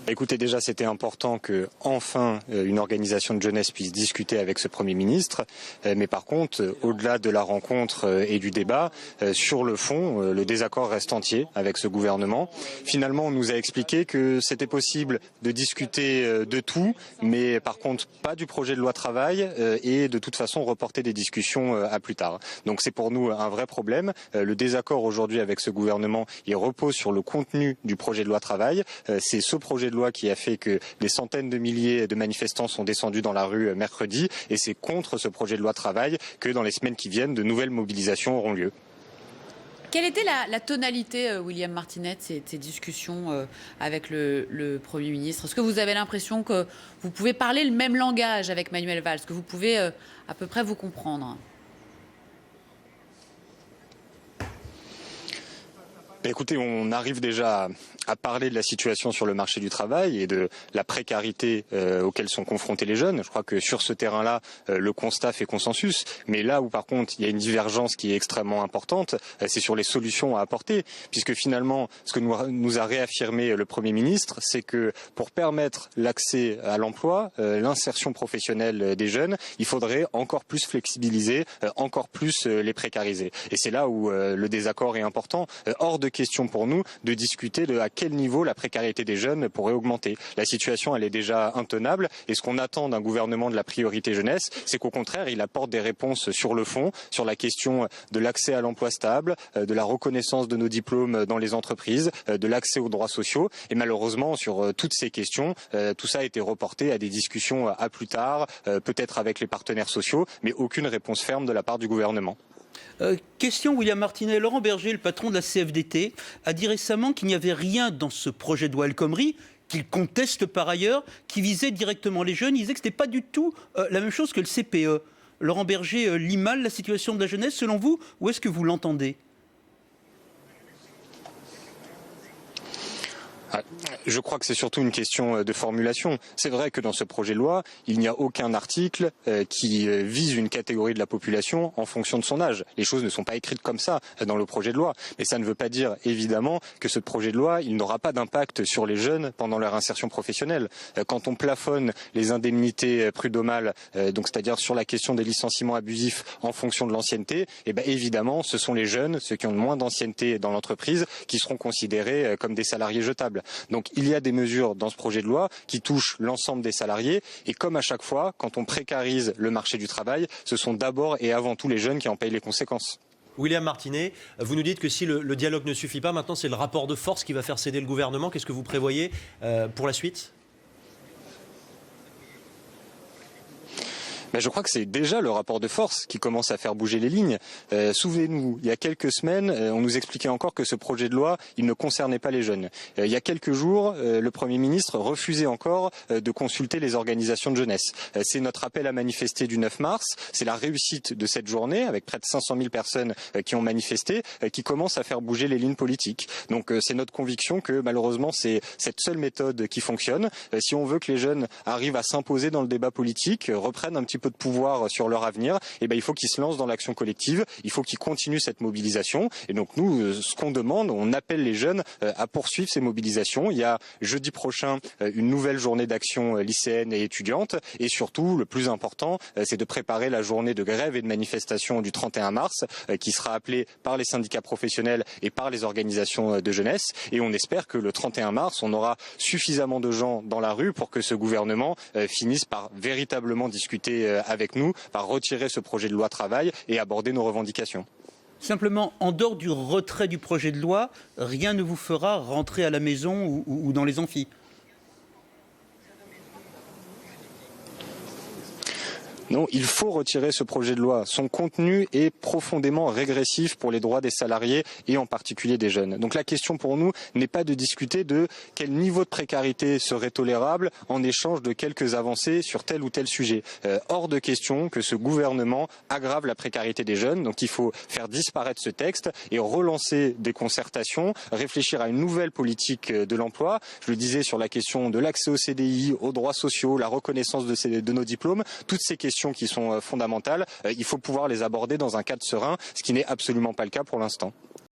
Écoutez, déjà, c'était important que, enfin, une organisation de jeunesse puisse discuter avec ce Premier ministre. Mais par contre, au-delà de la rencontre et du débat, sur le fond, le désaccord reste entier avec ce gouvernement. Finalement, on nous a expliqué que c'était possible de discuter de tout, mais par contre, pas du projet de loi travail et de toute façon reporter des discussions à plus tard. Donc c'est pour nous un vrai problème. Le désaccord aujourd'hui avec ce gouvernement, il repose sur le contenu du projet de loi travail. C'est ce projet de loi qui a fait que des centaines de milliers de manifestants sont descendus dans la rue mercredi, et c'est contre ce projet de loi travail que dans les semaines qui viennent, de nouvelles mobilisations auront lieu. Quelle était la tonalité, William Martinet, de ces discussions avec le Premier ministre? Est-ce que vous avez l'impression que vous pouvez parler le même langage avec Manuel Valls, que vous pouvez à peu près vous comprendre? Écoutez, on arrive déjà à parler de la situation sur le marché du travail et de la précarité auquel sont confrontés les jeunes. Je crois que sur ce terrain-là, le constat fait consensus. Mais là où par contre il y a une divergence qui est extrêmement importante, c'est sur les solutions à apporter. Puisque finalement, ce que nous a réaffirmé le Premier ministre, c'est que pour permettre l'accès à l'emploi, l'insertion professionnelle des jeunes, il faudrait encore plus flexibiliser, encore plus les précariser. Et c'est là où le désaccord est important. Hors de question pour nous de discuter de à quel niveau la précarité des jeunes pourrait augmenter. La situation, elle est déjà intenable, et ce qu'on attend d'un gouvernement de la priorité jeunesse, c'est qu'au contraire, il apporte des réponses sur le fond, sur la question de l'accès à l'emploi stable, de la reconnaissance de nos diplômes dans les entreprises, de l'accès aux droits sociaux. Et malheureusement, sur toutes ces questions, tout ça a été reporté à des discussions à plus tard, peut-être avec les partenaires sociaux, mais aucune réponse ferme de la part du gouvernement. Question William Martinet. Laurent Berger, le patron de la CFDT, a dit récemment qu'il n'y avait rien dans ce projet de loi El Khomri, qu'il conteste par ailleurs, qui visait directement les jeunes. Il disait que ce n'était pas du tout la même chose que le CPE. Laurent Berger lit mal la situation de la jeunesse, selon vous, ou est-ce que vous l'entendez ? Je crois que c'est surtout une question de formulation. C'est vrai que dans ce projet de loi, il n'y a aucun article qui vise une catégorie de la population en fonction de son âge. Les choses ne sont pas écrites comme ça dans le projet de loi. Mais ça ne veut pas dire, évidemment, que ce projet de loi, il n'aura pas d'impact sur les jeunes pendant leur insertion professionnelle. Quand on plafonne les indemnités prud'homales, donc c'est-à-dire sur la question des licenciements abusifs en fonction de l'ancienneté, évidemment, ce sont les jeunes, ceux qui ont le moins d'ancienneté dans l'entreprise, qui seront considérés comme des salariés jetables. Donc il y a des mesures dans ce projet de loi qui touchent l'ensemble des salariés, et comme à chaque fois, quand on précarise le marché du travail, ce sont d'abord et avant tout les jeunes qui en payent les conséquences. William Martinet, vous nous dites que si le dialogue ne suffit pas, maintenant c'est le rapport de force qui va faire céder le gouvernement. Qu'est-ce que vous prévoyez pour la suite ? Je crois que c'est déjà le rapport de force qui commence à faire bouger les lignes. Souvenez-nous, il y a quelques semaines, on nous expliquait encore que ce projet de loi, il ne concernait pas les jeunes. Il y a quelques jours, le Premier ministre refusait encore de consulter les organisations de jeunesse. C'est notre appel à manifester du 9 mars, c'est la réussite de cette journée, avec près de 500 000 personnes qui ont manifesté, qui commence à faire bouger les lignes politiques. Donc c'est notre conviction que malheureusement, c'est cette seule méthode qui fonctionne. Si on veut que les jeunes arrivent à s'imposer dans le débat politique, reprennent un petit peu de pouvoir sur leur avenir, il faut qu'ils se lancent dans l'action collective, il faut qu'ils continuent cette mobilisation. Et donc nous, ce qu'on demande, on appelle les jeunes à poursuivre ces mobilisations. Il y a jeudi prochain une nouvelle journée d'action lycéenne et étudiante, et surtout, le plus important, c'est de préparer la journée de grève et de manifestation du 31 mars, qui sera appelée par les syndicats professionnels et par les organisations de jeunesse. Et on espère que le 31 mars, on aura suffisamment de gens dans la rue pour que ce gouvernement finisse par véritablement discuter avec nous, par retirer ce projet de loi travail et aborder nos revendications. Simplement, en dehors du retrait du projet de loi, rien ne vous fera rentrer à la maison ou dans les amphis ? Non, il faut retirer ce projet de loi. Son contenu est profondément régressif pour les droits des salariés et en particulier des jeunes. Donc la question pour nous n'est pas de discuter de quel niveau de précarité serait tolérable en échange de quelques avancées sur tel ou tel sujet. Hors de question que ce gouvernement aggrave la précarité des jeunes. Donc il faut faire disparaître ce texte et relancer des concertations, réfléchir à une nouvelle politique de l'emploi. Je le disais sur la question de l'accès au CDI, aux droits sociaux, la reconnaissance de nos diplômes, toutes ces questions qui sont fondamentales, il faut pouvoir les aborder dans un cadre serein, ce qui n'est absolument pas le cas pour l'instant.